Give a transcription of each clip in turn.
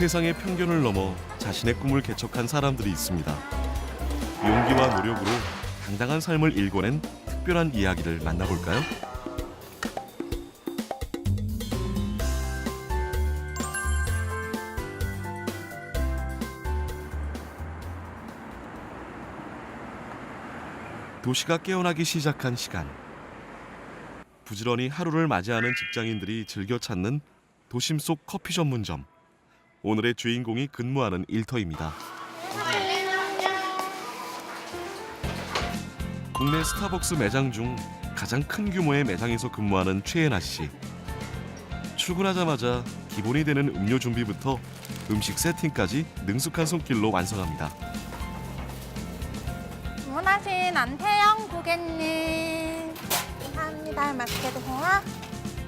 세상의 편견을 넘어 자신의 꿈을 개척한 사람들이 있습니다. 용기와 노력으로 당당한 삶을 일궈낸 특별한 이야기를 만나볼까요? 도시가 깨어나기 시작한 시간. 부지런히 하루를 맞이하는 직장인들이 즐겨 찾는 도심 속 커피 전문점. 오늘의 주인공이 근무하는 일터입니다. 국내 스타벅스 매장 중 가장 큰 규모의 매장에서 근무하는 최예나 씨. 출근하자마자 기본이 되는 음료 준비부터 음식 세팅까지 능숙한 손길로 완성합니다. 주문하신 안태영 고객님. 감사합니다. 맛있게 드세요.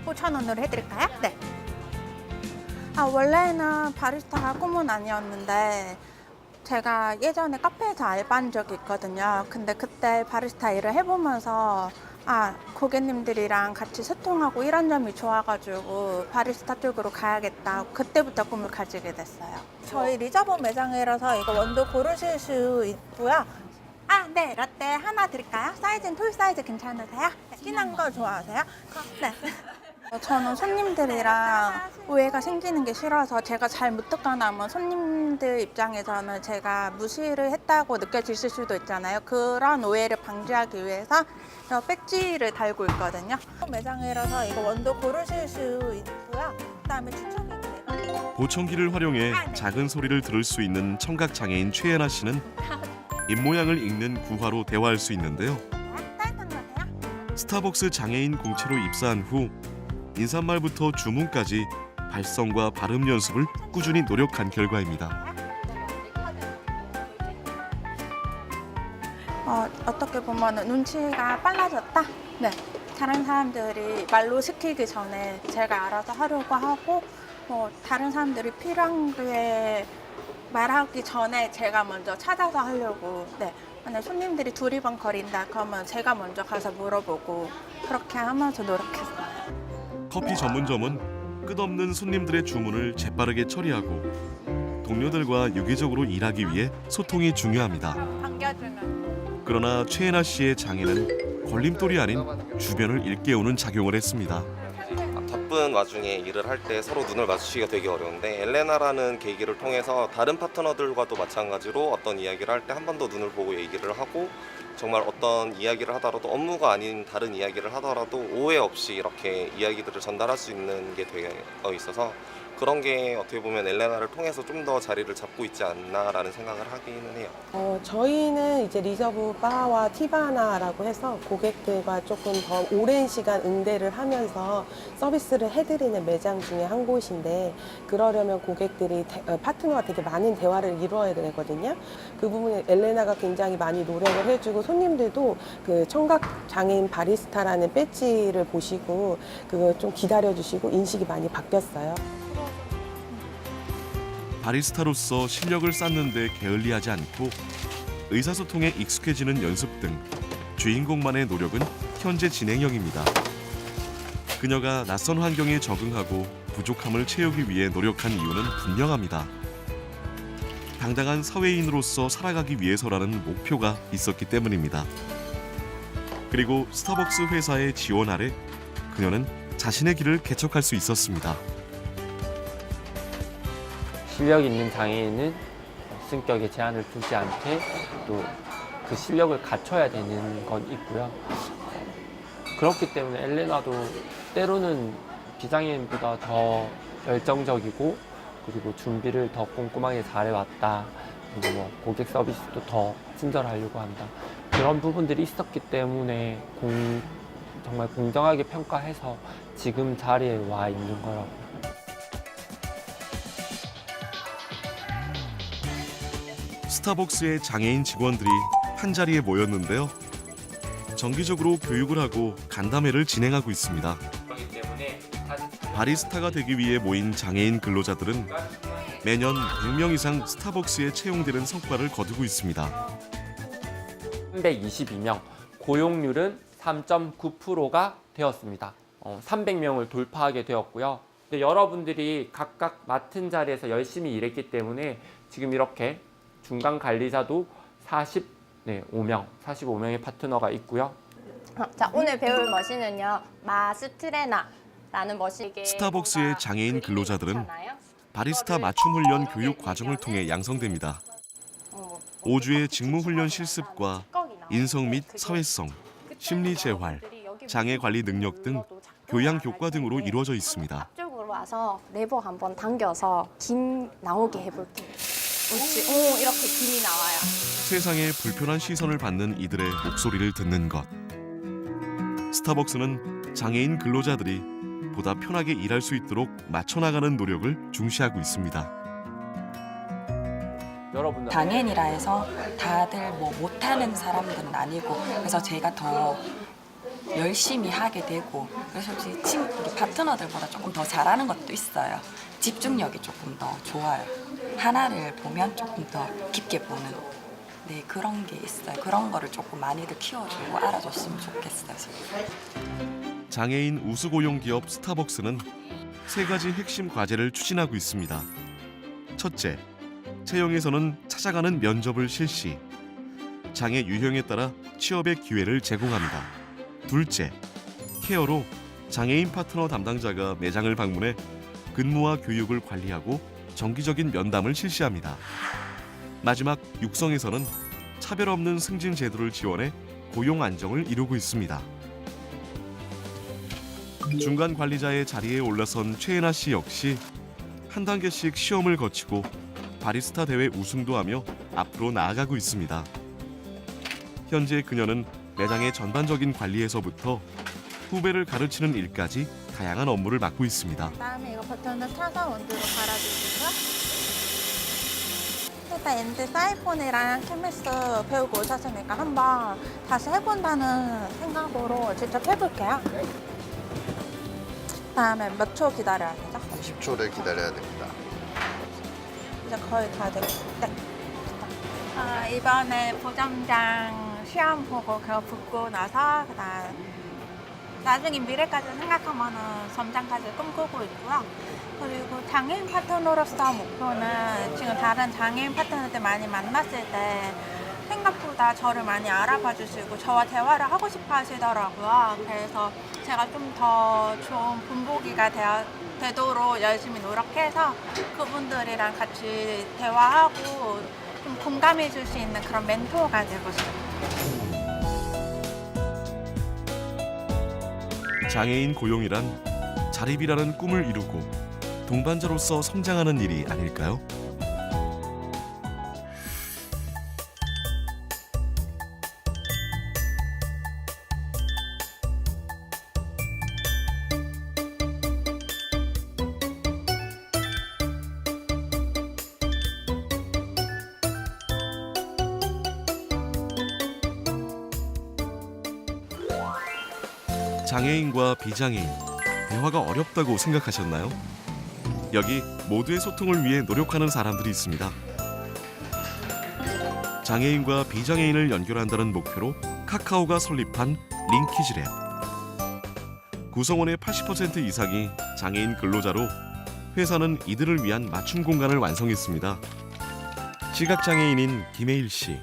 5,000원으로 해드릴까요? 네. 원래는 바리스타가 꿈은 아니었는데 제가 예전에 카페에서 알바한 적이 있거든요. 근데 그때 바리스타 일을 해보면서 고객님들이랑 같이 소통하고 이런 점이 좋아가지고 바리스타 쪽으로 가야겠다. 그때부터 꿈을 가지게 됐어요. 저희 리저브 매장이라서 이거 원두 고르실 수 있고요. 네. 라떼 하나 드릴까요? 사이즈는 톨 사이즈 괜찮으세요? 진한 거 좋아하세요? 네. 저는 손님들이랑 오해가 생기는 게 싫어서 제가 잘 못 듣거나 하면 손님들 입장에서는 제가 무시를 했다고 느껴지실 수도 있잖아요. 그런 오해를 방지하기 위해서 저 배지를 달고 있거든요. 매장이라서 이거 원두 고르실 수 있고요. 그다음에 추천이 보청기를 활용해 작은 소리를 들을 수 있는 청각 장애인 최예나 씨는 입모양을 읽는 구화로 대화할 수 있는데요. 스타벅스 장애인 공채로 입사한 후 인사말부터 주문까지 발성과 발음 연습을 꾸준히 노력한 결과입니다. 어떻게 보면 눈치가 빨라졌다? 네. 다른 사람들이 말로 시키기 전에 제가 알아서 하려고 하고 다른 사람들이 필요한 게 말하기 전에 제가 먼저 찾아서 하려고. 네. 만약 손님들이 두리번거린다 그러면 제가 먼저 가서 물어보고 그렇게 하면서 노력했어요. 커피 전문점은 끝없는 손님들의 주문을 재빠르게 처리하고 동료들과 유기적으로 일하기 위해 소통이 중요합니다. 반겨주면. 그러나 최예나 씨의 장애는 걸림돌이 아닌 주변을 일깨우는 작용을 했습니다. 바쁜 와중에 일을 할 때 서로 눈을 마주치기가 되게 어려운데 엘레나라는 계기를 통해서 다른 파트너들과도 마찬가지로 어떤 이야기를 할 때 한 번 더 눈을 보고 얘기를 하고 정말 어떤 이야기를 하더라도 업무가 아닌 다른 이야기를 하더라도 오해 없이 이렇게 이야기들을 전달할 수 있는 게 되어 있어서 그런 게 어떻게 보면 엘레나를 통해서 좀 더 자리를 잡고 있지 않나라는 생각을 하기는 해요. 저희는 이제 리저브 바와 티바나라고 해서 고객들과 조금 더 오랜 시간 응대를 하면서 서비스를 해드리는 매장 중에 한 곳인데 그러려면 고객들이 파트너와 되게 많은 대화를 이루어야 되거든요. 그 부분에 엘레나가 굉장히 많이 노력을 해주고 손님들도 그 청각 장애인 바리스타라는 배지를 보시고 그걸 좀 기다려주시고 인식이 많이 바뀌었어요. 바리스타로서 실력을 쌓는 데 게을리하지 않고 의사소통에 익숙해지는 연습 등 주인공만의 노력은 현재 진행형입니다. 그녀가 낯선 환경에 적응하고 부족함을 채우기 위해 노력한 이유는 분명합니다. 당당한 사회인으로서 살아가기 위해서라는 목표가 있었기 때문입니다. 그리고 스타벅스 회사의 지원 아래 그녀는 자신의 길을 개척할 수 있었습니다. 실력 있는 장애인은 승격에 제한을 두지 않게 또 그 실력을 갖춰야 되는 건 있고요. 그렇기 때문에 엘레나도 때로는 비장애인보다 더 열정적이고 그리고 준비를 더 꼼꼼하게 잘해왔다. 그리고 고객 서비스도 더 친절하려고 한다. 그런 부분들이 있었기 때문에 정말 공정하게 평가해서 지금 자리에 와 있는 거라고. 스타벅스의 장애인 직원들이 한자리에 모였는데요. 정기적으로 교육을 하고 간담회를 진행하고 있습니다. 바리스타가 되기 위해 모인 장애인 근로자들은 매년 100명 이상 스타벅스에 채용되는 성과를 거두고 있습니다. 322명, 고용률은 3.9%가 되었습니다. 300명을 돌파하게 되었고요. 근데 여러분들이 각각 맡은 자리에서 열심히 일했기 때문에 지금 이렇게 중간 관리자도 45명의 파트너가 있고요. 자, 오늘 배울 머신은요. 마스트레나라는 머신. 스타벅스의 장애인 근로자들은 바리스타 맞춤 훈련 교육 과정을 통해 양성됩니다. 5주의 직무 훈련 실습과 인성 및 사회성, 심리 재활, 장애 관리 능력 등 교양 교과 등으로 이루어져 있습니다. 앞쪽으로 와서 레버 한번 당겨서 김 나오게 해볼게요. 옳지. 오, 이렇게 김이 나와요. 세상에 불편한 시선을 받는 이들의 목소리를 듣는 것. 스타벅스는 장애인 근로자들이 보다 편하게 일할 수 있도록 맞춰나가는 노력을 중시하고 있습니다. 여러분들 장애인이라 해서 다들 뭐 못하는 사람들은 아니고 그래서 제가 더 열심히 하게 되고 그래서 솔직히 우리 파트너들보다 조금 더 잘하는 것도 있어요. 집중력이 조금 더 좋아요. 하나를 보면 조금 더 깊게 보는 그런 게 있어요. 그런 거를 조금 많이들 키워주고 알아줬으면 좋겠어요. 장애인 우수고용 기업 스타벅스는 3가지 핵심 과제를 추진하고 있습니다. 첫째, 채용에서는 찾아가는 면접을 실시. 장애 유형에 따라 취업의 기회를 제공합니다. 둘째, 케어로 장애인 파트너 담당자가 매장을 방문해 근무와 교육을 관리하고 정기적인 면담을 실시합니다. 마지막 육성에서는 차별 없는 승진 제도를 지원해 고용 안정을 이루고 있습니다. 중간 관리자의 자리에 올라선 최애나 씨 역시 한 단계씩 시험을 거치고 바리스타 대회 우승도 하며 앞으로 나아가고 있습니다. 현재 그녀는 매장의 전반적인 관리에서부터 후배를 가르치는 일까지 다양한 업무를 맡고 있습니다. 그다음에 이거 버튼을 타서 원두로 갈아주시고요. 일단 엔드 사이폰이랑 케미스 배우고 오셨으니까 한번 다시 해본다는 생각으로 직접 해볼게요. 그다음에 몇 초 기다려야 되죠? 10초를 기다려야 됩니다. 이제 거의 다 됐고. 네. 이번에 보점장 시험 보고 그거 붙고 나서 그다음 나중에 미래까지 생각하면은 점장까지 꿈꾸고 있고요. 그리고 장애인 파트너로서 목표는 지금 다른 장애인 파트너들 많이 만났을 때 생각보다 저를 많이 알아봐 주시고 저와 대화를 하고 싶어 하시더라고요. 그래서 제가 좀 더 좋은 본보기가 되도록 열심히 노력해서 그분들이랑 같이 대화하고 좀 공감해 줄 수 있는 그런 멘토가 되고 싶어요. 장애인 고용이란 자립이라는 꿈을 이루고 동반자로서 성장하는 일이 아닐까요? 장애인과 비장애인, 대화가 어렵다고 생각하셨나요? 여기 모두의 소통을 위해 노력하는 사람들이 있습니다. 장애인과 비장애인을 연결한다는 목표로 카카오가 설립한 링키지랩. 구성원의 80% 이상이 장애인 근로자로 회사는 이들을 위한 맞춤 공간을 완성했습니다. 시각장애인인 김혜일 씨.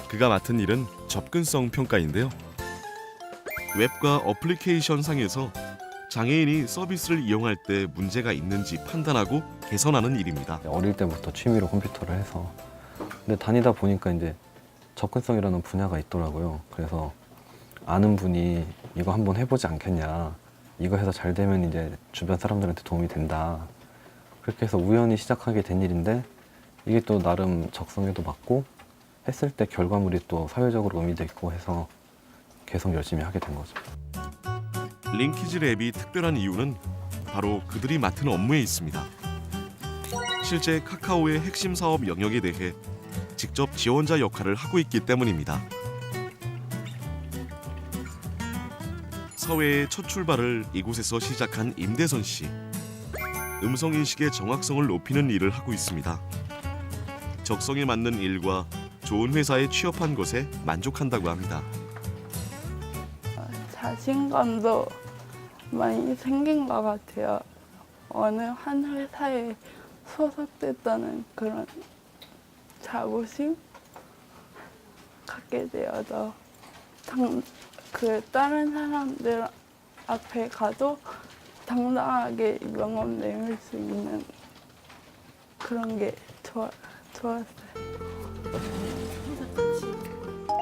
그가 맡은 일은 접근성 평가인데요. 웹과 어플리케이션 상에서 장애인이 서비스를 이용할 때 문제가 있는지 판단하고 개선하는 일입니다. 어릴 때부터 취미로 컴퓨터를 해서 근데 다니다 보니까 이제 접근성이라는 분야가 있더라고요. 그래서 아는 분이 이거 한번 해보지 않겠냐. 이거 해서 잘 되면 이제 주변 사람들한테 도움이 된다. 그렇게 해서 우연히 시작하게 된 일인데 이게 또 나름 적성에도 맞고 했을 때 결과물이 또 사회적으로 의미도 있고 해서 계속 열심히 하게 된 거죠. 링키지랩이 특별한 이유는 바로 그들이 맡은 업무에 있습니다. 실제 카카오의 핵심 사업 영역에 대해 직접 지원자 역할을 하고 있기 때문입니다. 사회의 첫 출발을 이곳에서 시작한 임대선 씨. 음성인식의 정확성을 높이는 일을 하고 있습니다. 적성에 맞는 일과 좋은 회사에 취업한 것에 만족한다고 합니다. 자신감도 많이 생긴 것 같아요. 어느 한 회사에 소속됐다는 그런 자부심 갖게 되어서 다른 사람들 앞에 가도 당당하게 명함 내밀 수 있는 그런 게 좋았어요.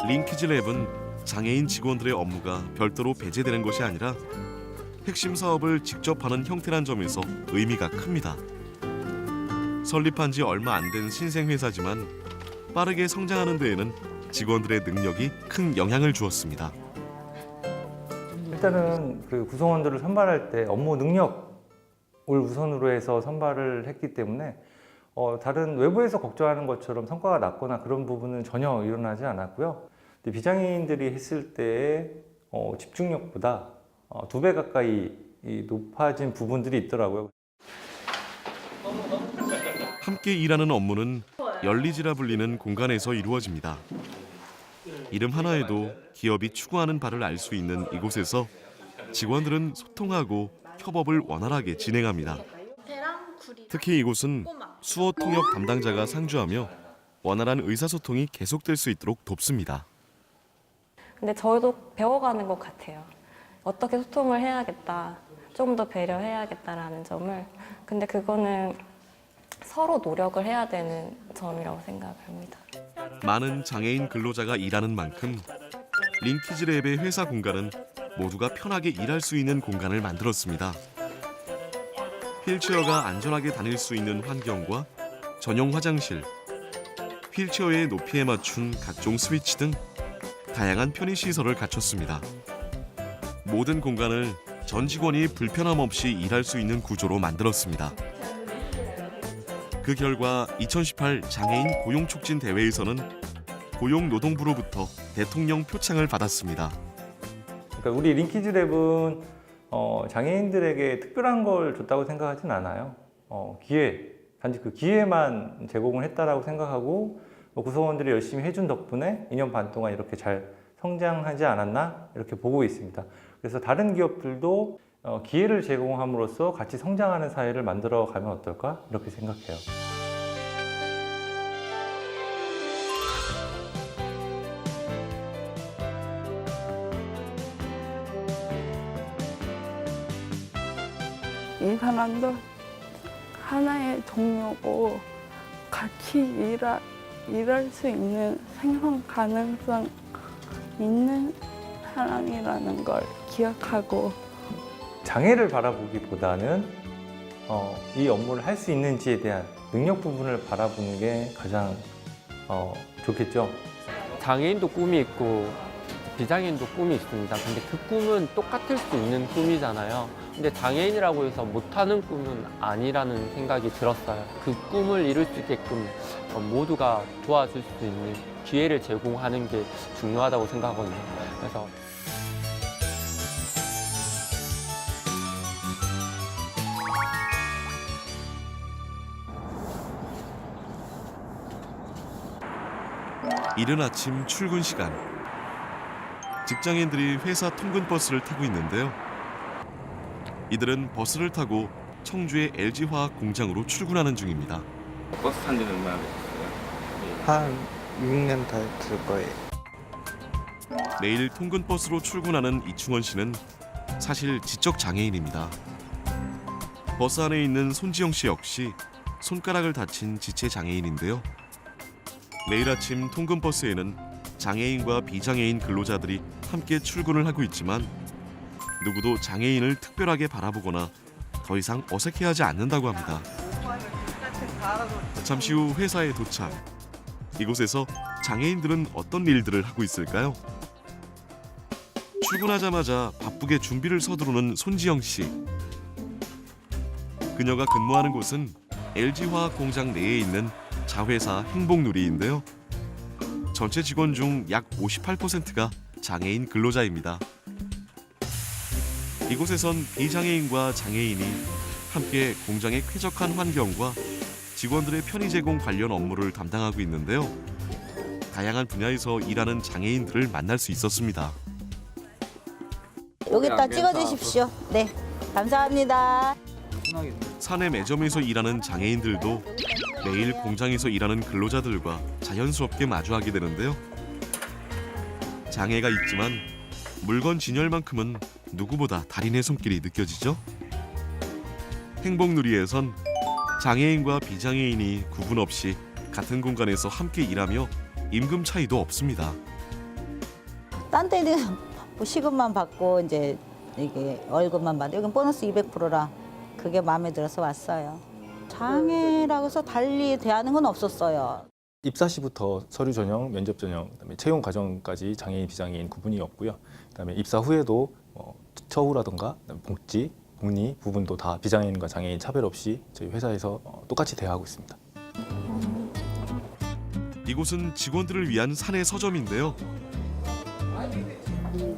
링키즈랩은 장애인 직원들의 업무가 별도로 배제되는 것이 아니라 핵심 사업을 직접 하는 형태란 점에서 의미가 큽니다. 설립한 지 얼마 안 된 신생 회사지만 빠르게 성장하는 데에는 직원들의 능력이 큰 영향을 주었습니다. 일단은 그 구성원들을 선발할 때 업무 능력을 우선으로 해서 선발을 했기 때문에 다른 외부에서 걱정하는 것처럼 성과가 낮거나 그런 부분은 전혀 일어나지 않았고요. 근데 비장애인들이 했을 때의 집중력보다 2배 가까이 높아진 부분들이 있더라고요. 함께 일하는 업무는 열리지라 불리는 공간에서 이루어집니다. 이름 하나에도 기업이 추구하는 바를 알 수 있는 이곳에서 직원들은 소통하고 협업을 원활하게 진행합니다. 특히 이곳은 수어 통역 담당자가 상주하며 원활한 의사소통이 계속될 수 있도록 돕습니다. 근데 저도 배워가는 것 같아요. 어떻게 소통을 해야겠다, 좀 더 배려해야겠다라는 점을. 근데 그거는 서로 노력을 해야 되는 점이라고 생각합니다. 많은 장애인 근로자가 일하는 만큼 링키즈랩의 회사 공간은 모두가 편하게 일할 수 있는 공간을 만들었습니다. 휠체어가 안전하게 다닐 수 있는 환경과 전용 화장실, 휠체어의 높이에 맞춘 각종 스위치 등 다양한 편의시설을 갖췄습니다. 모든 공간을 전 직원이 불편함 없이 일할 수 있는 구조로 만들었습니다. 그 결과 2018 장애인 고용촉진대회에서는 고용노동부로부터 대통령 표창을 받았습니다. 그러니까 우리 링키즈랩은 장애인들에게 특별한 걸 줬다고 생각하진 않아요. 단지 그 기회만 제공을 했다라고 생각하고 구성원들이 열심히 해준 덕분에 2년 반 동안 이렇게 잘 성장하지 않았나 이렇게 보고 있습니다. 그래서 다른 기업들도 기회를 제공함으로써 같이 성장하는 사회를 만들어 가면 어떨까 이렇게 생각해요. 이 사람도 하나의 동료고 같이 일할 수 있는 생존 가능성 있는 사람이라는 걸 기억하고 장애를 바라보기보다는 이 업무를 할 수 있는지에 대한 능력 부분을 바라보는 게 가장 좋겠죠. 장애인도 꿈이 있고 비장애인도 꿈이 있습니다. 근데 그 꿈은 똑같을 수 있는 꿈이잖아요. 근데 장애인이라고 해서 못하는 꿈은 아니라는 생각이 들었어요. 그 꿈을 이룰 수 있게끔 모두가 도와줄 수 있는 기회를 제공하는 게 중요하다고 생각하거든요. 그래서 이른 아침 출근 시간. 직장인들이 회사 통근 버스를 타고 있는데요. 이들은 버스를 타고 청주의 LG화학 공장으로 출근하는 중입니다. 버스 탄 지는 얼마나 됐어요? 한 6년 다 될 거예요. 매일 통근 버스로 출근하는 이충원 씨는 사실 지적 장애인입니다. 버스 안에 있는 손지영 씨 역시 손가락을 다친 지체 장애인인데요. 매일 아침 통근 버스에는 장애인과 비장애인 근로자들이 함께 출근을 하고 있지만 누구도 장애인을 특별하게 바라보거나 더 이상 어색해하지 않는다고 합니다. 잠시 후 회사에 도착. 이곳에서 장애인들은 어떤 일들을 하고 있을까요? 출근하자마자 바쁘게 준비를 서두르는 손지영 씨. 그녀가 근무하는 곳은 LG화학 공장 내에 있는 자회사 행복누리인데요. 전체 직원 중 약 58%가 장애인 근로자입니다. 이곳에선 비장애인과 장애인이 함께 공장의 쾌적한 환경과 직원들의 편의 제공 관련 업무를 담당하고 있는데요. 다양한 분야에서 일하는 장애인들을 만날 수 있었습니다. 여기다 찍어주십시오. 네, 감사합니다. 사내 매점에서 일하는 장애인들도 매일 공장에서 일하는 근로자들과 자연스럽게 마주하게 되는데요. 장애가 있지만 물건 진열만큼은 누구보다 달인의 손길이 느껴지죠. 행복누리에선 장애인과 비장애인이 구분 없이 같은 공간에서 함께 일하며 임금 차이도 없습니다. 딴 데는 뭐 시급만 받고 이제 이게 월급만 받고 여긴 보너스 200%라 그게 마음에 들어서 왔어요. 장애라고 해서 달리 대하는 건 없었어요. 입사 시부터 서류 전형, 면접 전형, 그다음에 채용 과정까지 장애인, 비장애인 구분이 없고요. 그다음에 입사 후에도 처우라든가 복지, 복리 부분도 다 비장애인과 장애인 차별 없이 저희 회사에서 똑같이 대하고 있습니다. 이곳은 직원들을 위한 사내 서점인데요.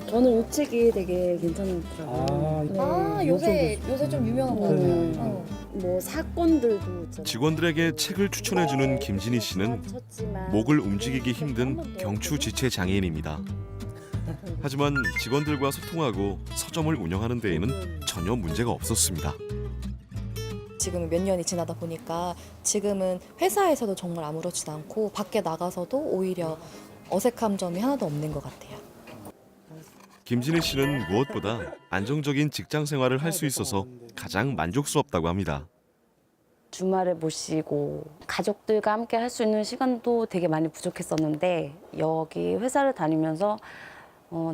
저는 이 책이 되게 괜찮더라고요. 요새 좀 유명한 거 같아요. 뭐 사건들도 있잖아요. 직원들에게 책을 추천해주는 김진희 씨는 목을 움직이기 힘든 경추지체 장애인입니다. 하지만 직원들과 소통하고 서점을 운영하는 데에는 전혀 문제가 없었습니다. 지금 몇 년이 지나다 보니까 지금은 회사에서도 정말 아무렇지도 않고 밖에 나가서도 오히려 어색한 점이 하나도 없는 것 같아요. 김진희 씨는 무엇보다 안정적인 직장 생활을 할 수 있어서 가장 만족스럽다고 합니다. 주말에 못 쉬고 가족들과 함께 할 수 있는 시간도 되게 많이 부족했었는데 여기 회사를 다니면서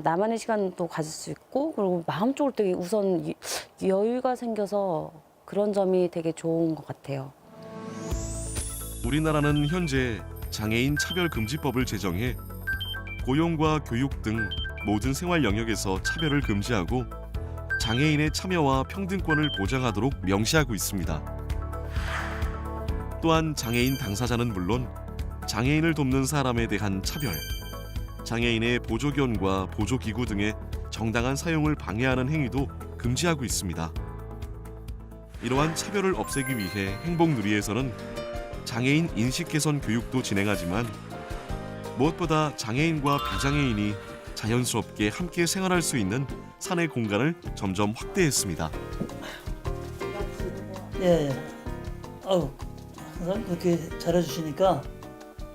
나만의 시간도 가질 수 있고 그리고 마음적으로 되게 우선 여유가 생겨서 그런 점이 되게 좋은 것 같아요. 우리나라는 현재 장애인 차별금지법을 제정해 고용과 교육 등 모든 생활 영역에서 차별을 금지하고 장애인의 참여와 평등권을 보장하도록 명시하고 있습니다. 또한 장애인 당사자는 물론 장애인을 돕는 사람에 대한 차별, 장애인의 보조견과 보조기구 등의 정당한 사용을 방해하는 행위도 금지하고 있습니다. 이러한 차별을 없애기 위해 행복누리에서는 장애인 인식 개선 교육도 진행하지만 무엇보다 장애인과 비장애인이 자연스럽게 함께 생활할 수 있는 사내 공간을 점점 확대했습니다. 예. 아우, 항상 그렇게 잘해주시니까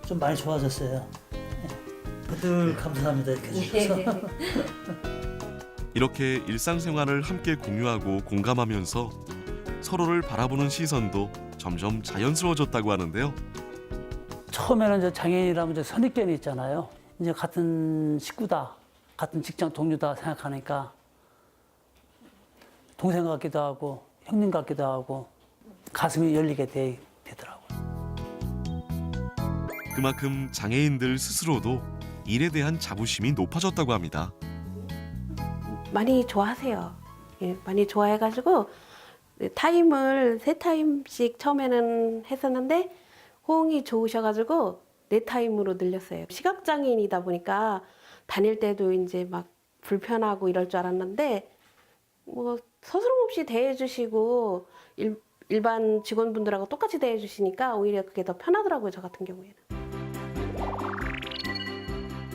좀 많이 좋아졌어요. 늘 감사합니다 이렇게 해주셔서. 이렇게 일상생활을 함께 공유하고 공감하면서 서로를 바라보는 시선도 점점 자연스러워졌다고 하는데요. 처음에는 이제 장애인이라면 이제 선입견이 있잖아요. 이제 같은 식구다, 같은 직장 동료다 생각하니까 동생 같기도 하고 형님 같기도 하고 가슴이 열리게 되더라고요. 그만큼 장애인들 스스로도 일에 대한 자부심이 높아졌다고 합니다. 많이 좋아하세요. 예, 많이 좋아해가지고 타임을 3타임씩 처음에는 했었는데 호응이 좋으셔가지고 4타임으로 늘렸어요. 시각장애인이다 보니까 다닐 때도 이제 막 불편하고 이럴 줄 알았는데 뭐 서스럼없이 대해주시고 일반 직원분들하고 똑같이 대해주시니까 오히려 그게 더 편하더라고요. 저 같은 경우에는.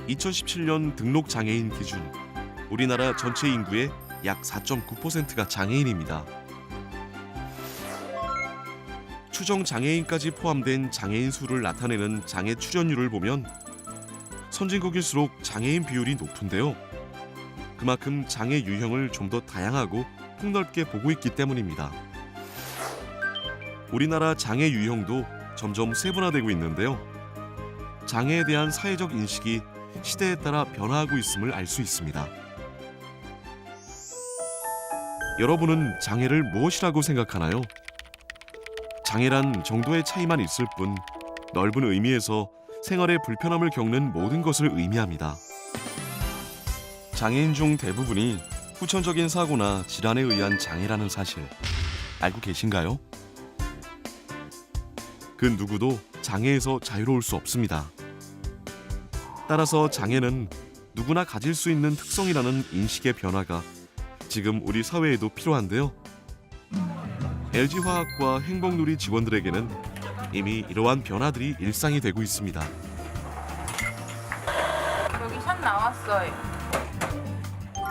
2017년 등록 장애인 기준 우리나라 전체 인구의 약 4.9%가 장애인입니다. 추정 장애인까지 포함된 장애인 수를 나타내는 장애 출연율을 보면 선진국일수록 장애인 비율이 높은데요. 그만큼 장애 유형을 좀 더 다양하고 폭넓게 보고 있기 때문입니다. 우리나라 장애 유형도 점점 세분화되고 있는데요. 장애에 대한 사회적 인식이 시대에 따라 변화하고 있음을 알 수 있습니다. 여러분은 장애를 무엇이라고 생각하나요? 장애란 정도의 차이만 있을 뿐 넓은 의미에서 생활에 불편함을 겪는 모든 것을 의미합니다. 장애인 중 대부분이 후천적인 사고나 질환에 의한 장애라는 사실 알고 계신가요? 그 누구도 장애에서 자유로울 수 없습니다. 따라서 장애는 누구나 가질 수 있는 특성이라는 인식의 변화가 지금 우리 사회에도 필요한데요. LG화학과 행복누리 직원들에게는 이미 이러한 변화들이 일상이 되고 있습니다. 여기 샷 나왔어요.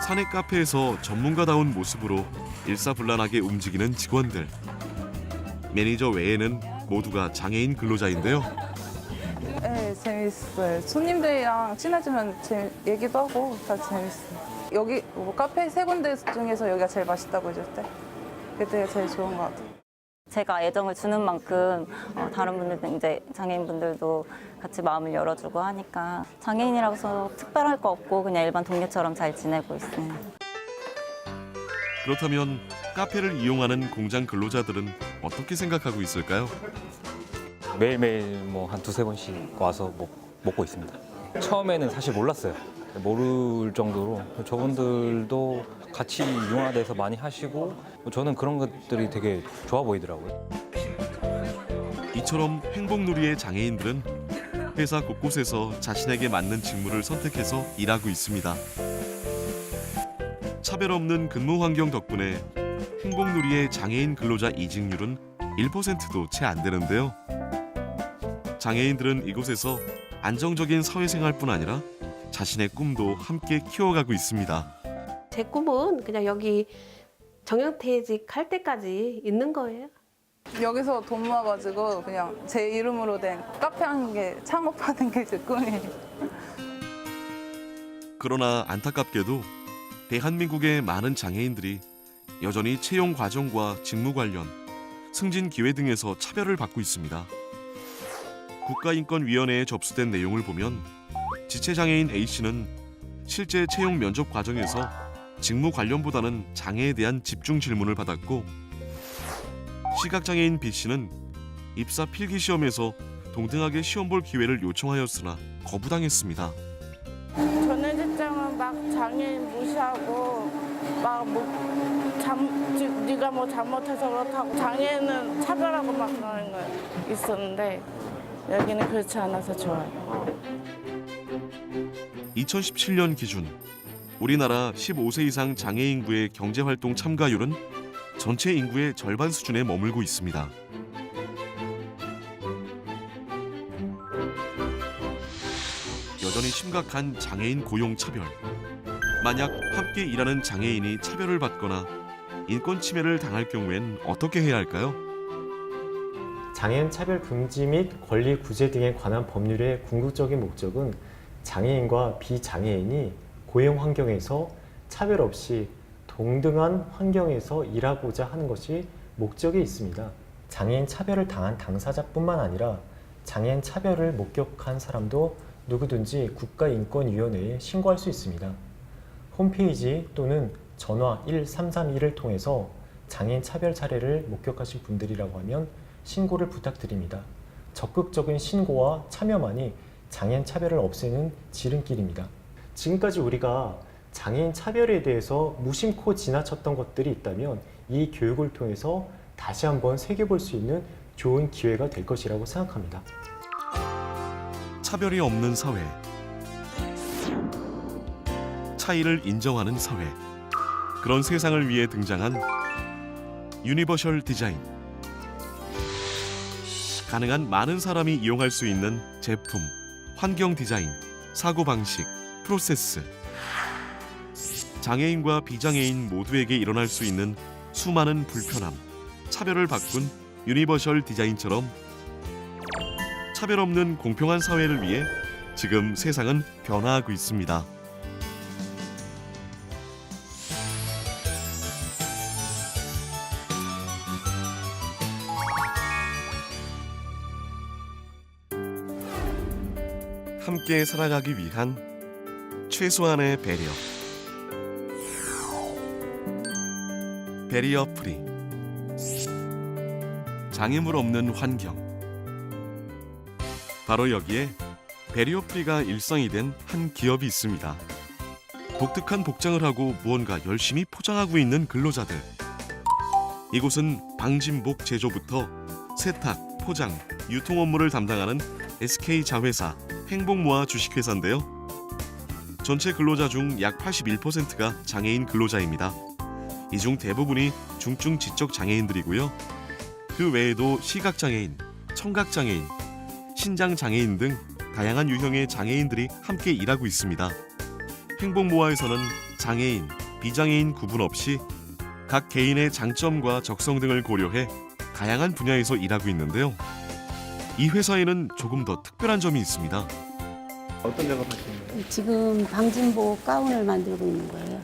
사내 카페에서 전문가다운 모습으로 일사불란하게 움직이는 직원들. 매니저 외에는 모두가 장애인 근로자인데요. 네, 재밌어요. 손님들이랑 친해지면 얘기도 하고 다 재밌어요. 여기 뭐 카페 3군데 중에서 여기가 제일 맛있다고 해줄 때 그때가 제일 좋은 것 같아요. 제가 애정을 주는 만큼 다른 분들도 이제 장애인분들도 같이 마음을 열어주고 하니까 장애인이라서 특별할 거 없고 그냥 일반 동료처럼 잘 지내고 있습니다. 그렇다면 카페를 이용하는 공장 근로자들은 어떻게 생각하고 있을까요? 매일매일 뭐 한 2-3번씩 와서 먹고 있습니다. 처음에는 사실 몰랐어요. 모를 정도로 저분들도 같이 융화돼서 많이 하시고 저는 그런 것들이 되게 좋아 보이더라고요. 이처럼 행복누리의 장애인들은 회사 곳곳에서 자신에게 맞는 직무를 선택해서 일하고 있습니다. 차별 없는 근무 환경 덕분에 행복누리의 장애인 근로자 이직률은 1%도 채 안 되는데요. 장애인들은 이곳에서 안정적인 사회생활뿐 아니라 자신의 꿈도 함께 키워가고 있습니다. 제 꿈은 그냥 여기 정년퇴직 할 때까지 있는 거예요. 여기서 돈 모아가지고 그냥 제 이름으로 된 카페 한 개 창업하는 게 제 꿈이에요. 그러나 안타깝게도 대한민국의 많은 장애인들이 여전히 채용 과정과 직무 관련, 승진 기회 등에서 차별을 받고 있습니다. 국가인권위원회에 접수된 내용을 보면 지체장애인 A씨는 실제 채용 면접 과정에서 직무 관련보다는 장애에 대한 집중 질문을 받았고, 시각장애인 B씨는 입사 필기시험에서 동등하게 시험 볼 기회를 요청하였으나 거부당했습니다. 전에 직장은 막 장애인 무시하고 막 네가 뭐 잘못해서 그렇다고 장애인은 차별하고 막 그러는 거 있었는데 여기는 그렇지 않아서 좋아요. 2017년 기준 우리나라 15세 이상 장애 인구의 경제활동 참가율은 전체 인구의 절반 수준에 머물고 있습니다. 여전히 심각한 장애인 고용 차별. 만약 함께 일하는 장애인이 차별을 받거나 인권 침해를 당할 경우엔 어떻게 해야 할까요? 장애인 차별 금지 및 권리 구제 등에 관한 법률의 궁극적인 목적은 장애인과 비장애인이 고용 환경에서 차별 없이 동등한 환경에서 일하고자 하는 것이 목적에 있습니다. 장애인 차별을 당한 당사자뿐만 아니라 장애인 차별을 목격한 사람도 누구든지 국가인권위원회에 신고할 수 있습니다. 홈페이지 또는 전화 1331을 통해서 장애인 차별 사례를 목격하신 분들이라고 하면 신고를 부탁드립니다. 적극적인 신고와 참여만이 장애인 차별을 없애는 지름길입니다. 지금까지 우리가 장애인 차별에 대해서 무심코 지나쳤던 것들이 있다면 이 교육을 통해서 다시 한번 새겨볼 수 있는 좋은 기회가 될 것이라고 생각합니다. 차별이 없는 사회, 차이를 인정하는 사회, 그런 세상을 위해 등장한 유니버셜 디자인. 가능한 많은 사람이 이용할 수 있는 제품, 환경 디자인, 사고방식, 프로세스. 장애인과 비장애인 모두에게 일어날 수 있는 수많은 불편함, 차별을 바꾼 유니버셜 디자인처럼 차별 없는 공평한 사회를 위해 지금 세상은 변화하고 있습니다. 함께 살아가기 위한 최소한의 배려. 배리어 프리. 장애물 없는 환경. 바로 여기에 배리어 프리가 일상이 된 한 기업이 있습니다. 독특한 복장을 하고 무언가 열심히 포장하고 있는 근로자들. 이곳은 방진복 제조부터 세탁, 포장, 유통 업무를 담당하는 SK 자회사 행복모아 주식회사인데요. 전체 근로자 중 약 81%가 장애인 근로자입니다. 이 중 대부분이 중증 지적 장애인들이고요. 그 외에도 시각장애인, 청각장애인, 신장장애인 등 다양한 유형의 장애인들이 함께 일하고 있습니다. 행복모아에서는 장애인, 비장애인 구분 없이 각 개인의 장점과 적성 등을 고려해 다양한 분야에서 일하고 있는데요. 이 회사에는 조금 더 특별한 점이 있습니다. 어떤 작업 하시는 거예요? 지금 방진복 가운을 만들고 있는 거예요.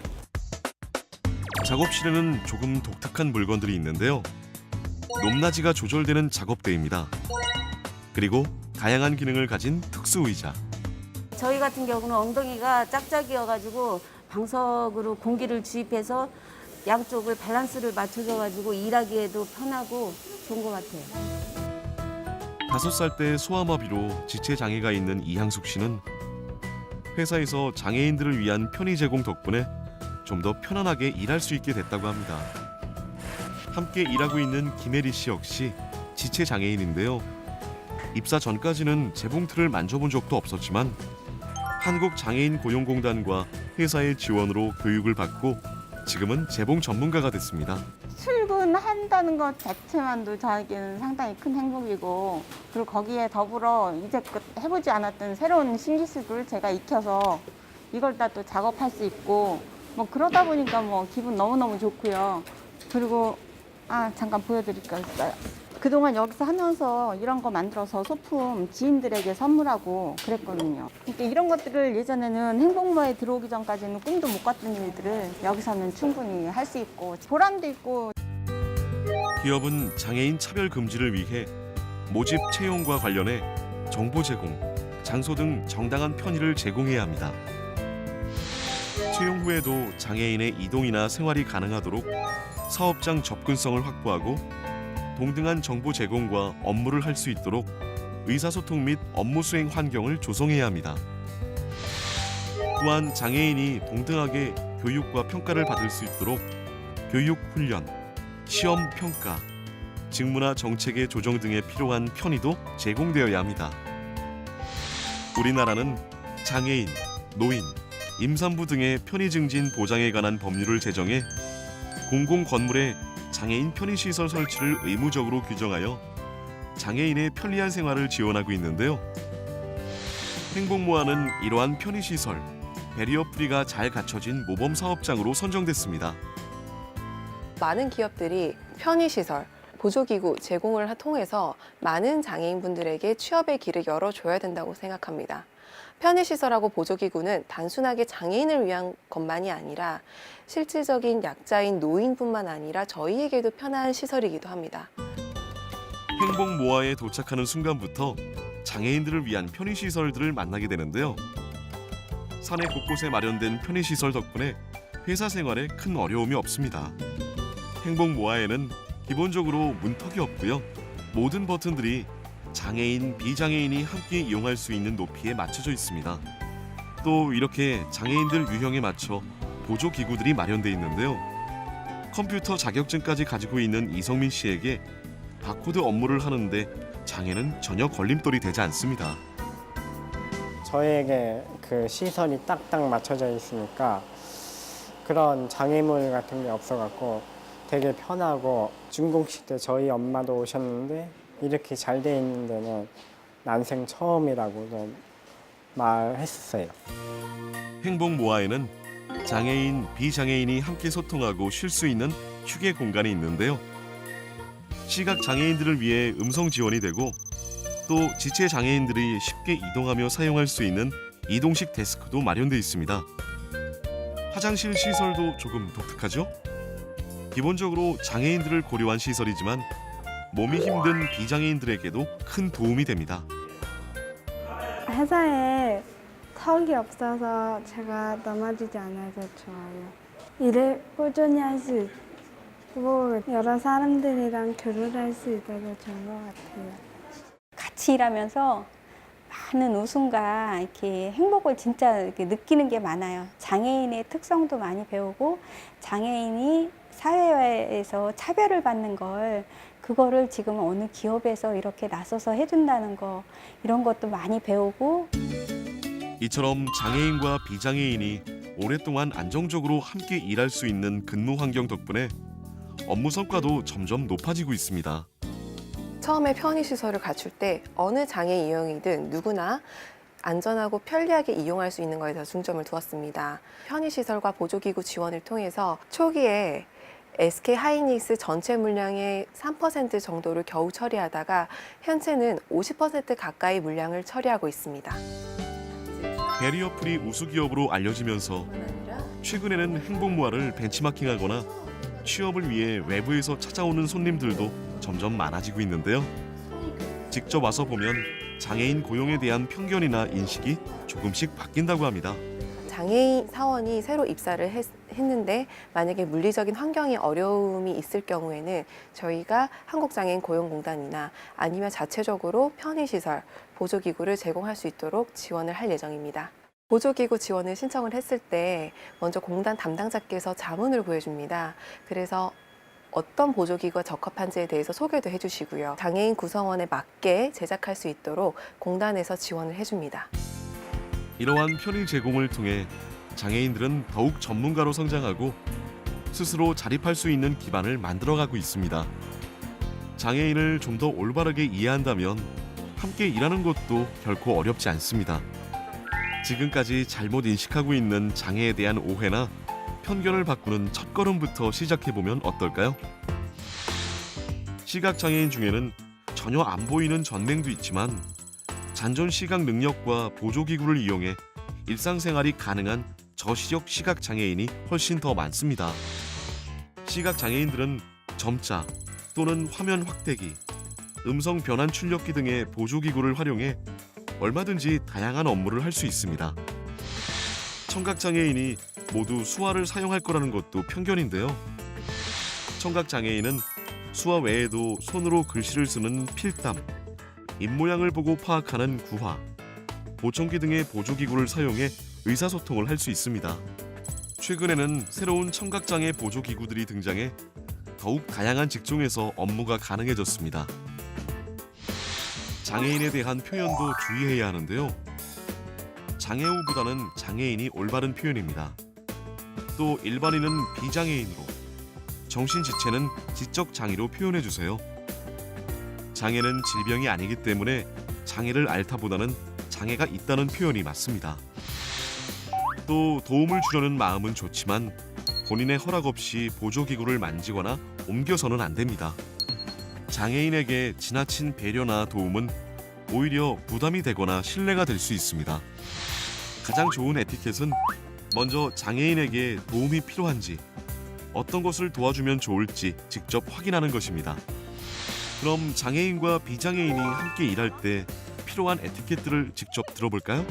작업실에는 조금 독특한 물건들이 있는데요. 높낮이가 조절되는 작업대입니다. 그리고 다양한 기능을 가진 특수 의자. 저희 같은 경우는 엉덩이가 짝짝이어가지고 방석으로 공기를 주입해서 양쪽을 밸런스를 맞춰줘가지고 일하기에도 편하고 좋은 것 같아요. 5살 때 소아마비로 지체 장애가 있는 이향숙 씨는 회사에서 장애인들을 위한 편의 제공 덕분에 좀 더 편안하게 일할 수 있게 됐다고 합니다. 함께 일하고 있는 김혜리 씨 역시 지체 장애인인데요. 입사 전까지는 재봉틀을 만져본 적도 없었지만 한국장애인 고용공단과 회사의 지원으로 교육을 받고 지금은 재봉 전문가가 됐습니다. 출근한다는 것 자체만도 저에게는 상당히 큰 행복이고, 그리고 거기에 더불어 이제껏 해보지 않았던 새로운 신기술을 제가 익혀서 이걸 다 또 작업할 수 있고, 뭐 그러다 보니까 뭐 기분 너무너무 좋고요. 그리고 잠깐 보여드릴 거 있어요. 그동안 여기서 하면서 이런 거 만들어서 소품 지인들에게 선물하고 그랬거든요. 그러니까 이런 것들을 예전에는 행복모에 들어오기 전까지는 꿈도 못 꿨던 일들을 여기서는 충분히 할 수 있고 보람도 있고. 기업은 장애인 차별 금지를 위해 모집 채용과 관련해 정보 제공, 장소 등 정당한 편의를 제공해야 합니다. 채용 후에도 장애인의 이동이나 생활이 가능하도록 사업장 접근성을 확보하고 동등한 정보 제공과 업무를 할 수 있도록 의사소통 및 업무 수행 환경을 조성해야 합니다. 또한 장애인이 동등하게 교육과 평가를 받을 수 있도록 교육 훈련, 시험 평가, 직무나 정책의 조정 등에 필요한 편의도 제공되어야 합니다. 우리나라는 장애인, 노인, 임산부 등의 편의 증진 보장에 관한 법률을 제정해 공공 건물에 장애인 편의시설 설치를 의무적으로 규정하여 장애인의 편리한 생활을 지원하고 있는데요. 행복모아는 이러한 편의시설, 배리어 프리가 잘 갖춰진 모범 사업장으로 선정됐습니다. 많은 기업들이 편의시설, 보조기구 제공을 통해서 많은 장애인분들에게 취업의 길을 열어줘야 된다고 생각합니다. 편의시설하고 보조기구는 단순하게 장애인을 위한 것만이 아니라 실질적인 약자인 노인뿐만 아니라 저희에게도 편한 시설이기도 합니다. 행복모아에 도착하는 순간부터 장애인들을 위한 편의시설들을 만나게 되는데요. 사내 곳곳에 마련된 편의시설 덕분에 회사 생활에 큰 어려움이 없습니다. 행복모아에는 기본적으로 문턱이 없고요. 모든 버튼들이 장애인, 비장애인이 함께 이용할 수 있는 높이에 맞춰져 있습니다. 또 이렇게 장애인들 유형에 맞춰 보조기구들이 마련돼 있는데요. 컴퓨터 자격증까지 가지고 있는 이성민 씨에게 바코드 업무를 하는데 장애는 전혀 걸림돌이 되지 않습니다. 저에게 그 시설이 딱딱 맞춰져 있으니까 그런 장애물 같은 게 없어갖고 되게 편하고 중공식 때 저희 엄마도 오셨는데 이렇게 잘 돼 있는 데는 난생 처음이라고 말했었어요. 행복모아에는 장애인, 비장애인이 함께 소통하고 쉴 수 있는 휴게 공간이 있는데요. 시각 장애인들을 위해 음성 지원이 되고 또 지체 장애인들이 쉽게 이동하며 사용할 수 있는 이동식 데스크도 마련돼 있습니다. 화장실 시설도 조금 독특하죠? 기본적으로 장애인들을 고려한 시설이지만 몸이 힘든 비장애인들에게도 큰 도움이 됩니다. 회사에 턱이 없어서 제가 넘어지지 않아서 좋아요. 일을 꾸준히 할 수 있고 여러 사람들이랑 교류할 수 있어서 좋은 것 같아요. 같이 일하면서 많은 웃음과 이렇게 행복을 진짜 이렇게 느끼는 게 많아요. 장애인의 특성도 많이 배우고 장애인이 사회에서 차별을 받는 그거를 지금 어느 기업에서 이렇게 나서서 해준다는 거 이런 것도 많이 배우고 이처럼 장애인과 비장애인이 오랫동안 안정적으로 함께 일할 수 있는 근무 환경 덕분에 업무 성과도 점점 높아지고 있습니다. 처음에 편의시설을 갖출 때 어느 장애 유형이든 누구나 안전하고 편리하게 이용할 수 있는 것에 대해서 중점을 두었습니다. 편의시설과 보조기구 지원을 통해서 초기에 SK 하이닉스 전체 물량의 3% 정도를 겨우 처리하다가 현재는 50% 가까이 물량을 처리하고 있습니다. 베리어 프리 우수 기업으로 알려지면서 최근에는 행복무화를 벤치마킹하거나 취업을 위해 외부에서 찾아오는 손님들도 점점 많아지고 있는데요. 직접 와서 보면 장애인 고용에 대한 편견이나 인식이 조금씩 바뀐다고 합니다. 장애인 사원이 새로 입사를 했는데 만약에 물리적인 환경에 어려움이 있을 경우에는 저희가 한국장애인 고용공단이나 아니면 자체적으로 편의시설, 보조기구를 제공할 수 있도록 지원을 할 예정입니다. 보조기구 지원을 신청을 했을 때 먼저 공단 담당자께서 자문을 구해줍니다. 그래서 어떤 보조기구가 적합한지에 대해서 소개도 해주시고요. 장애인 구성원에 맞게 제작할 수 있도록 공단에서 지원을 해줍니다. 이러한 편의 제공을 통해 장애인들은 더욱 전문가로 성장하고 스스로 자립할 수 있는 기반을 만들어가고 있습니다. 장애인을 좀 더 올바르게 이해한다면 함께 일하는 것도 결코 어렵지 않습니다. 지금까지 잘못 인식하고 있는 장애에 대한 오해나 편견을 바꾸는 첫걸음부터 시작해보면 어떨까요? 시각장애인 중에는 전혀 안 보이는 전맹도 있지만 잔존 시각 능력과 보조기구를 이용해 일상생활이 가능한 저시력 시각장애인이 훨씬 더 많습니다. 시각장애인들은 점자 또는 화면 확대기, 음성 변환 출력기 등의 보조기구를 활용해 얼마든지 다양한 업무를 할 수 있습니다. 청각장애인이 모두 수화를 사용할 거라는 것도 편견인데요. 청각장애인은 수화 외에도 손으로 글씨를 쓰는 필담, 입모양을 보고 파악하는 구화, 보청기 등의 보조기구를 사용해 의사소통을 할 수 있습니다. 최근에는 새로운 청각장애 보조기구들이 등장해 더욱 다양한 직종에서 업무가 가능해졌습니다. 장애인에 대한 표현도 주의해야 하는데요. 장애우보다는 장애인이 올바른 표현입니다. 또 일반인은 비장애인으로, 정신지체는 지적장애로 표현해주세요. 장애는 질병이 아니기 때문에 장애를 앓다보다는 장애가 있다는 표현이 맞습니다. 또 도움을 주려는 마음은 좋지만 본인의 허락 없이 보조기구를 만지거나 옮겨서는 안 됩니다. 장애인에게 지나친 배려나 도움은 오히려 부담이 되거나 신뢰가 될 수 있습니다. 가장 좋은 에티켓은 먼저 장애인에게 도움이 필요한지, 어떤 것을 도와주면 좋을지 직접 확인하는 것입니다. 그럼 장애인과 비장애인이 함께 일할 때 필요한 에티켓들을 직접 들어볼까요?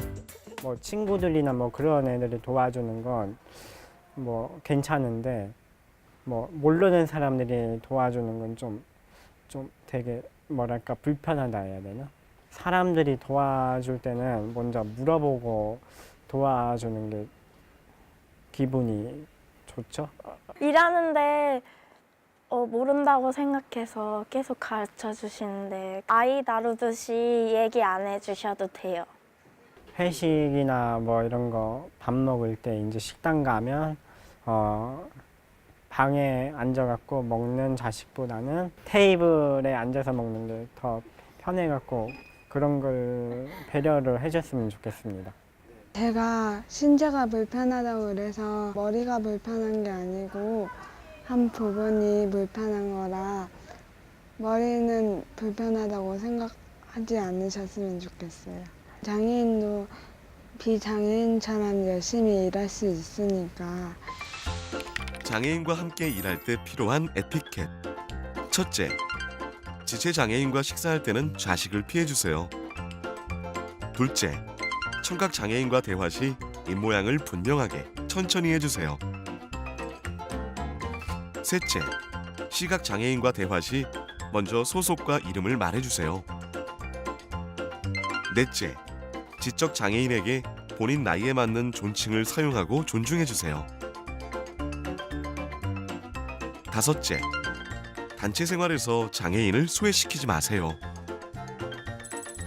뭐 친구들이나 뭐 그런 애들이 도와주는 건 뭐 괜찮은데 뭐 모르는 사람들이 도와주는 건 좀 되게 뭐랄까 불편하다 해야 되나? 사람들이 도와줄 때는 먼저 물어보고 도와주는 게 기분이 좋죠. 일하는데 모른다고 생각해서 계속 가르쳐 주시는데 아이 다루듯이 얘기 안 해주셔도 돼요. 회식이나 뭐 이런 거 밥 먹을 때 이제 식당 가면 방에 앉아갖고 먹는 자식보다는 테이블에 앉아서 먹는 게 더 편해갖고 그런 걸 배려를 해줬으면 좋겠습니다. 제가 신체가 불편하다고 그래서 머리가 불편한 게 아니고 한 부분이 불편한 거라 머리는 불편하다고 생각하지 않으셨으면 좋겠어요. 장애인도 비장애인처럼 열심히 일할 수 있으니까. 장애인과 함께 일할 때 필요한 에티켓. 첫째, 지체장애인과 식사할 때는 좌식을 피해주세요. 둘째, 청각장애인과 대화 시 입모양을 분명하게 천천히 해주세요. 셋째, 시각장애인과 대화 시 먼저 소속과 이름을 말해주세요. 넷째, 지적장애인에게 본인 나이에 맞는 존칭을 사용하고 존중해주세요. 다섯째, 단체 생활에서 장애인을 소외시키지 마세요.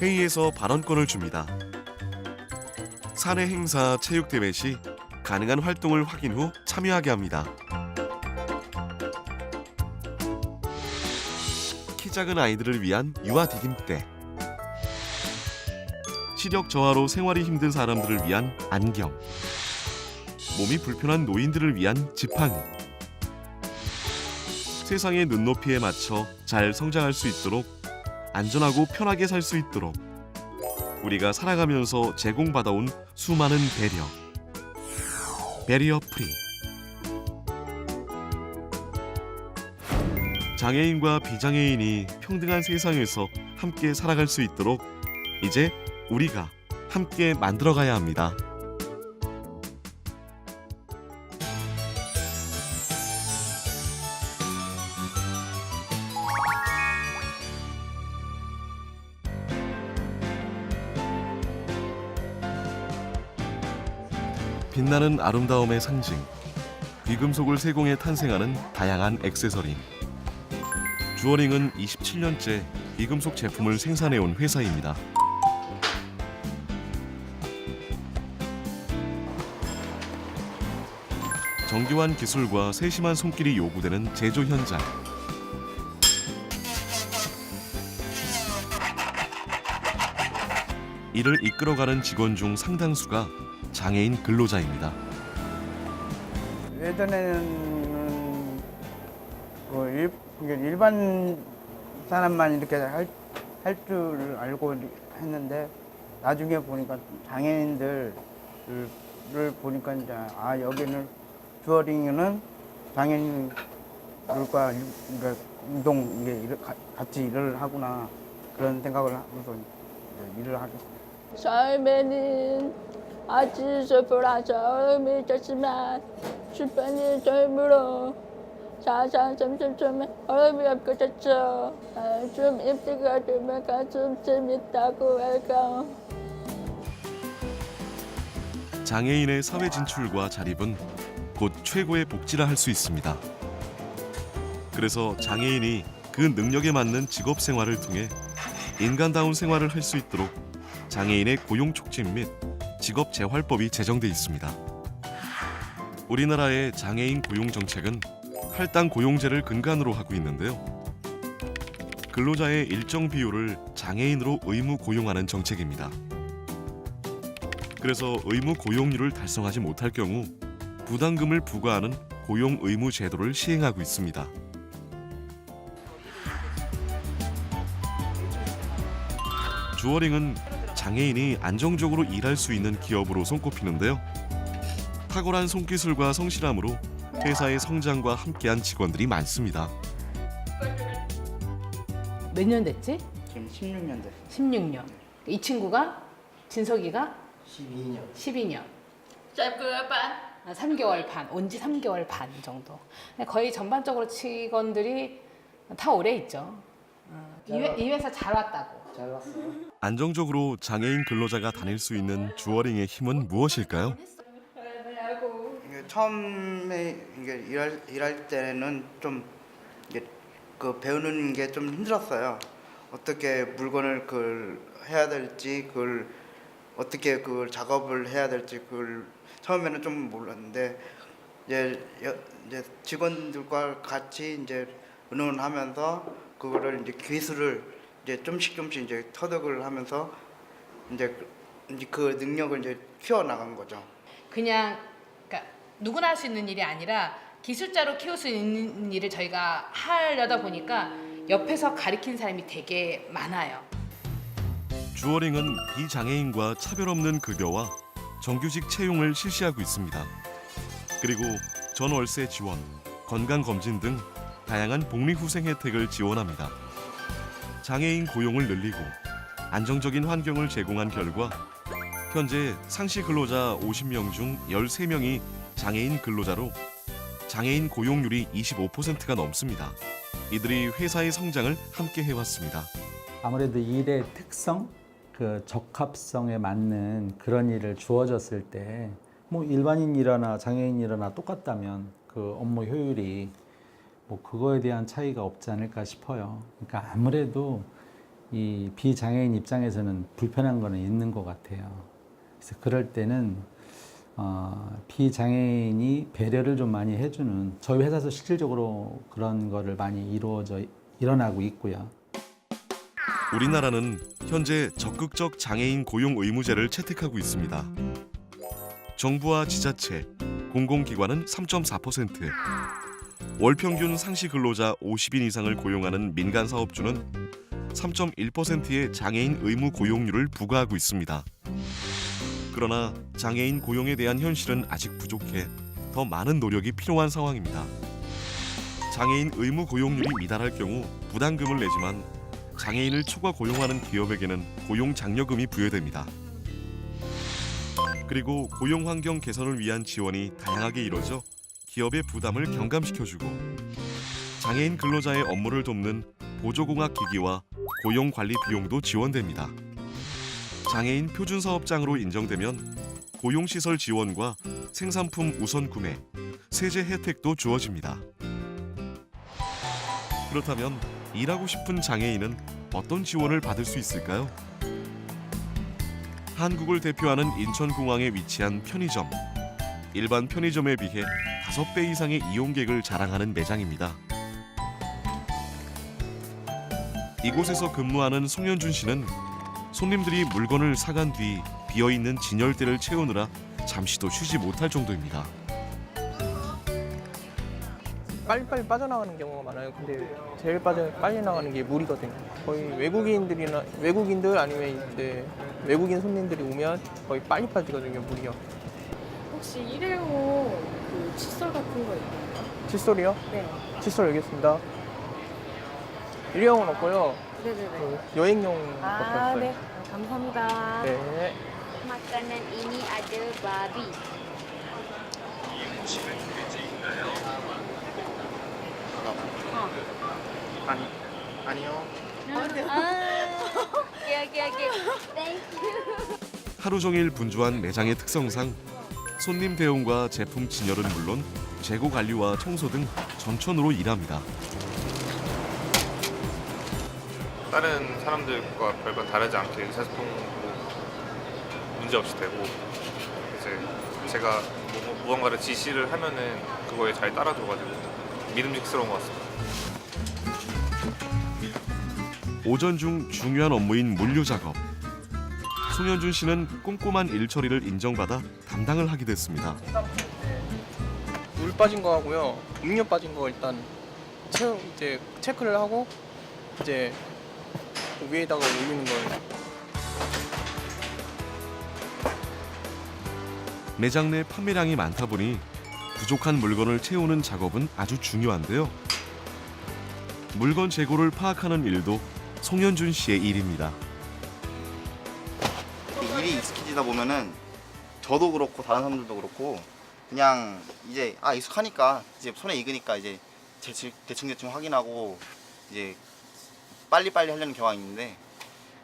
회의에서 발언권을 줍니다. 사내 행사, 체육대회 시 가능한 활동을 확인 후 참여하게 합니다. 키 작은 아이들을 위한 유아 디딤대, 시력 저하로 생활이 힘든 사람들을 위한 안경, 몸이 불편한 노인들을 위한 지팡이, 세상의 눈높이에 맞춰 잘 성장할 수 있도록 안전하고 편하게 살 수 있도록 우리가 살아가면서 제공받아온 수많은 배리어 프리. 장애인과 비장애인이 평등한 세상에서 함께 살아갈 수 있도록 이제 우리가 함께 만들어가야 합니다. 빛나는 아름다움의 상징, 귀금속을 세공해 탄생하는 다양한 액세서리. 주어링은 27년째 귀금속 제품을 생산해온 회사입니다. 정교한 기술과 세심한 손길이 요구되는 제조 현장. 이를 이끌어가는 직원 중 상당수가 장애인 근로자입니다. 예전에는 일반 사람만 이렇게 할 줄 알고 했는데 나중에 보니까 장애인들을 보니까 이제 여기는 주어링은 장애인들과 같이 일을 하구나 그런 생각을 하면서 일을 하게 됐어요. 삶에는 아주 슬프라 처음이 있었지만 주변이 젊으로 자상 점점점 얼음이 없어졌죠. 좀 힘들게 되면 가슴 재밌다고 할까. 장애인의 사회 진출과 자립은 곧 최고의 복지라 할 수 있습니다. 그래서 장애인이 그 능력에 맞는 직업 생활을 통해 인간다운 생활을 할 수 있도록 장애인의 고용 촉진 및 직업 재활법이 제정돼 있습니다. 우리나라의 장애인 고용 정책은 할당 고용제를 근간으로 하고 있는데요. 근로자의 일정 비율을 장애인으로 의무 고용하는 정책입니다. 그래서 의무 고용률을 달성하지 못할 경우 부담금을 부과하는 고용 의무 제도를 시행하고 있습니다. 주어링은 장애인이 안정적으로 일할 수 있는 기업으로 손꼽히는데요. 탁월한 손기술과 성실함으로 회사의 성장과 함께한 직원들이 많습니다. 몇 년 됐지? 지금 16년 됐어요. 16년. 이 친구가 진석이가 12년. 12년. 3개월 반. 3개월 반. 온 지 3개월 반 정도. 거의 전반적으로 직원들이 다 오래 있죠. 이 회사 잘 왔다고. 잘 왔어요. 안정적으로 장애인 근로자가 다닐 수 있는 주어링의 힘은 무엇일까요? 처음에 일할 때는 좀 배우는 게 좀 힘들었어요. 어떻게 물건을 해야 될지, 어떻게 작업을 해야 될지 처음에는 좀 몰랐는데 이제 직원들과 같이 이제 의논하면서 그거를 이제 기술을 이제 좀씩 이제 터득을 하면서 이제 그 능력을 이제 키워 나간 거죠. 그러니까 누구나 할 수 있는 일이 아니라 기술자로 키울 수 있는 일을 저희가 하려다 보니까 옆에서 가르치는 사람이 되게 많아요. 주어링은 비장애인과 차별 없는 급여와 정규직 채용을 실시하고 있습니다. 그리고 전월세 지원, 건강검진 등 다양한 복리후생 혜택을 지원합니다. 장애인 고용을 늘리고 안정적인 환경을 제공한 결과 현재 상시 근로자 50명 중 13명이 장애인 근로자로 장애인 고용률이 25%가 넘습니다. 이들이 회사의 성장을 함께 해왔습니다. 아무래도 일의 특성, 적합성에 맞는 그런 일을 주어졌을 때 일반인이라나 장애인이라나 똑같다면 그 업무 효율이 그거에 대한 차이가 없지 않을까 싶어요. 그러니까 아무래도 이 비장애인 입장에서는 불편한 거는 있는 것 같아요. 그래서 그럴 때는 비장애인이 배려를 좀 많이 해주는, 저희 회사에서 실질적으로 그런 거를 많이 일어나고 있고요. 우리나라는 현재 적극적 장애인 고용 의무제를 채택하고 있습니다. 정부와 지자체, 공공기관은 3.4%, 월 평균 상시 근로자 50인 이상을 고용하는 민간 사업주는 3.1%의 장애인 의무 고용률을 부과하고 있습니다. 그러나 장애인 고용에 대한 현실은 아직 부족해 더 많은 노력이 필요한 상황입니다. 장애인 의무 고용률이 미달할 경우 부담금을 내지만 장애인을 초과 고용하는 기업에게는 고용 장려금이 부여됩니다. 그리고 고용 환경 개선을 위한 지원이 다양하게 이뤄져 기업의 부담을 경감시켜주고 장애인 근로자의 업무를 돕는 보조공학 기기와 고용 관리 비용도 지원됩니다. 장애인 표준 사업장으로 인정되면 고용시설 지원과 생산품 우선 구매, 세제 혜택도 주어집니다. 그렇다면 일하고 싶은 장애인은 어떤 지원을 받을 수 있을까요? 한국을 대표하는 인천공항에 위치한 편의점. 일반 편의점에 비해 5배 이상의 이용객을 자랑하는 매장입니다. 이곳에서 근무하는 송현준 씨는 손님들이 물건을 사간 뒤 비어있는 진열대를 채우느라 잠시도 쉬지 못할 정도입니다. 빨리빨리 빠져나가는 경우가 많아요. 근데 제일 빨리 나가는 게 물이거든요. 거의 외국인들 아니면 이제 외국인 손님들이 오면 거의 빨리 빠지거든요, 물이요. 혹시 일회용 그 칫솔 같은 거 있나요? 칫솔이요? 네. 칫솔 여기 있습니다. 일회용은 없고요. 네네네. 그 여행용 밖에 없어요. 네. 감사합니다. 네. Makanan ini ada babi. 아니요. 오케이. 땡큐. 하루 종일 분주한 매장의 특성상 손님 대응과 제품 진열은 물론 재고 관리와 청소 등 전천후로 일합니다. 다른 사람들과 별반 다르지 않게 의사소통도 문제 없이 되고 이제 제가 무언가를 지시를 하면은 그거에 잘 따라줘가지고 믿음직스러운 것 같습니다. 오전 중 중요한 업무인 물류 작업. 송현준 씨는 꼼꼼한 일 처리를 인정받아 담당을 하게 됐습니다. 물 빠진 거 하고요. 음료 빠진 거 일단 이제 체크를 하고 이제 그 위에다가 올리는 거예요. 매장 내 판매량이 많다 보니 부족한 물건을 채우는 작업은 아주 중요한데요. 물건 재고를 파악하는 일도 송현준 씨의 일입니다. 일이 익숙해지다 보면은 저도 그렇고 다른 사람들도 그렇고 그냥 이제 익숙하니까 이제 손에 익으니까 이제 대충 확인하고 이제 빨리빨리 하려는 경향이 있는데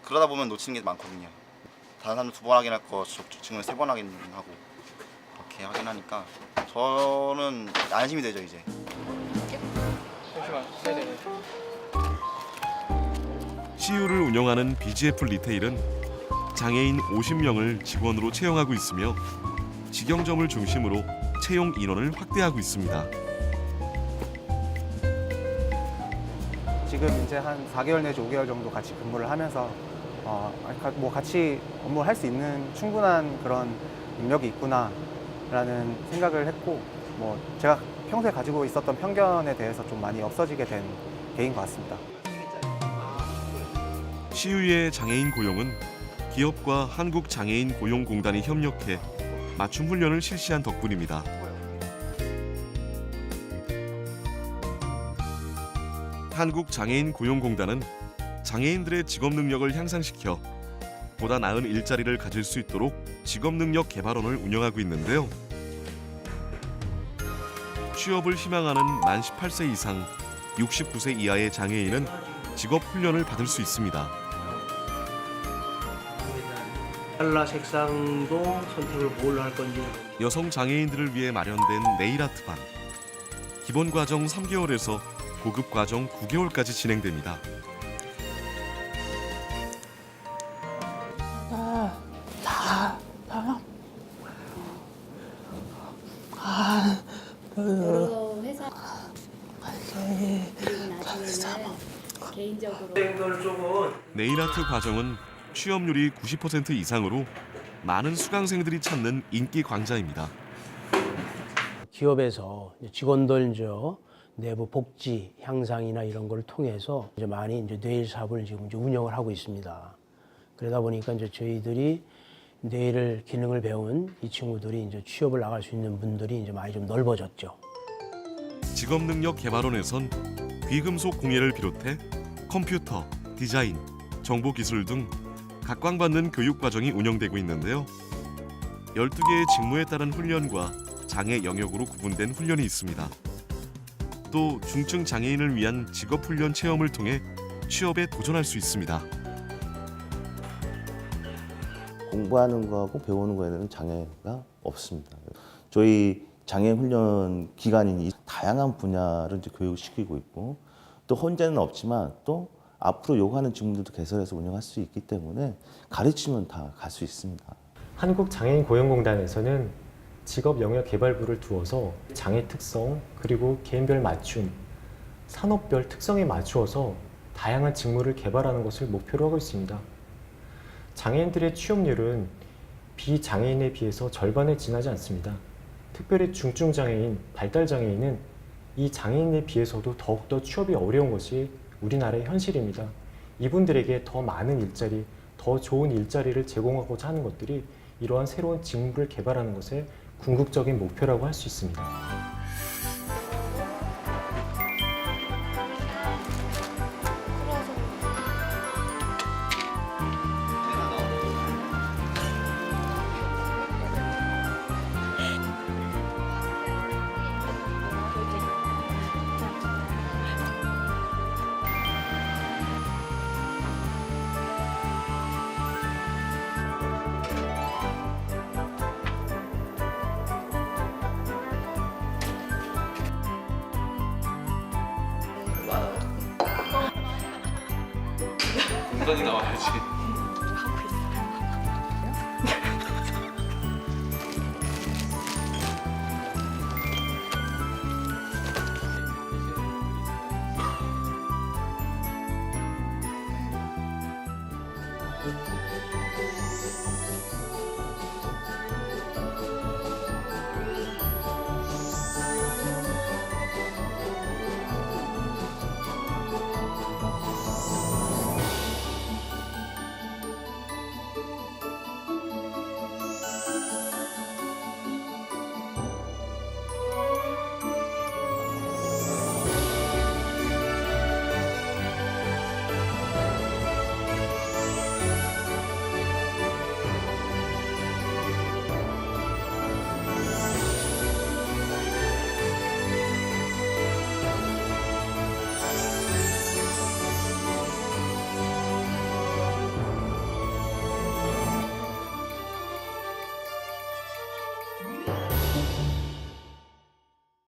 그러다 보면 놓치는 게 많거든요. 다른 사람들 2번 확인할 거 저 친구는 3번 확인하고 그렇게 확인하니까 저는 안심이 되죠 이제. 잠시만. 네네네. CU를 운영하는 BGF 리테일은 장애인 50명을 직원으로 채용하고 있으며 직영점을 중심으로 채용 인원을 확대하고 있습니다. 지금 이제 한 4개월 내지 5개월 정도 같이 근무를 하면서 뭐 같이 업무를 할 수 있는 충분한 그런 능력이 있구나라는 생각을 했고 뭐 제가 평소에 가지고 있었던 편견에 대해서 좀 많이 없어지게 된 계기인 것 같습니다. CU의 장애인 고용은 기업과 한국장애인 고용공단이 협력해 맞춤 훈련을 실시한 덕분입니다. 한국장애인 고용공단은 장애인들의 직업 능력을 향상시켜 보다 나은 일자리를 가질 수 있도록 직업능력 개발원을 운영하고 있는데요. 취업을 희망하는 만 18세 이상, 69세 이하의 장애인은 직업 훈련을 받을 수 있습니다. 칼라 색상도 선택을 뭘로 할 건지. 여성 장애인들을 위해 마련된 네일 아트 반. 기본 과정 3개월에서 고급 과정 9개월까지 진행됩니다. 여러 회사 그리고 나중에는 개인적으로 네일 아트 과정은 취업률이 90% 이상으로 많은 수강생들이 찾는 인기 강좌입니다. 기업에서 직원들 내부 복지 향상이나 이런 걸 통해서 이제 많이 이제 뇌일 사업을 지금 이제 운영을 하고 있습니다. 그러다 보니까 이제 저희들이 뇌일 기능을 배운 이 친구들이 이제 취업을 나갈 수 있는 분들이 이제 많이 좀 넓어졌죠. 직업능력개발원에선 귀금속 공예를 비롯해 컴퓨터, 디자인, 정보기술 등 각광받는 교육과정이 운영되고 있는데요. 12개의 직무에 따른 훈련과 장애 영역으로 구분된 훈련이 있습니다. 또 중증 장애인을 위한 직업훈련 체험을 통해 취업에 도전할 수 있습니다. 공부하는 거하고 배우는 거에는 장애가 없습니다. 저희 장애훈련 기관이 다양한 분야를 이제 교육시키고 있고 또 혼자는 없지만 또 앞으로 요구하는 직무들도 개설해서 운영할 수 있기 때문에 가르치면 다 갈 수 있습니다. 한국장애인고용공단에서는 직업영역개발부를 두어서 장애 특성 그리고 개인별 맞춤, 산업별 특성에 맞추어서 다양한 직무를 개발하는 것을 목표로 하고 있습니다. 장애인들의 취업률은 비장애인에 비해서 절반에 지나지 않습니다. 특별히 중증장애인, 발달장애인은 이 장애인에 비해서도 더욱더 취업이 어려운 것이 우리나라의 현실입니다. 이분들에게 더 많은 일자리, 더 좋은 일자리를 제공하고자 하는 것들이 이러한 새로운 직무를 개발하는 것의 궁극적인 목표라고 할 수 있습니다. 공간이 나와야지.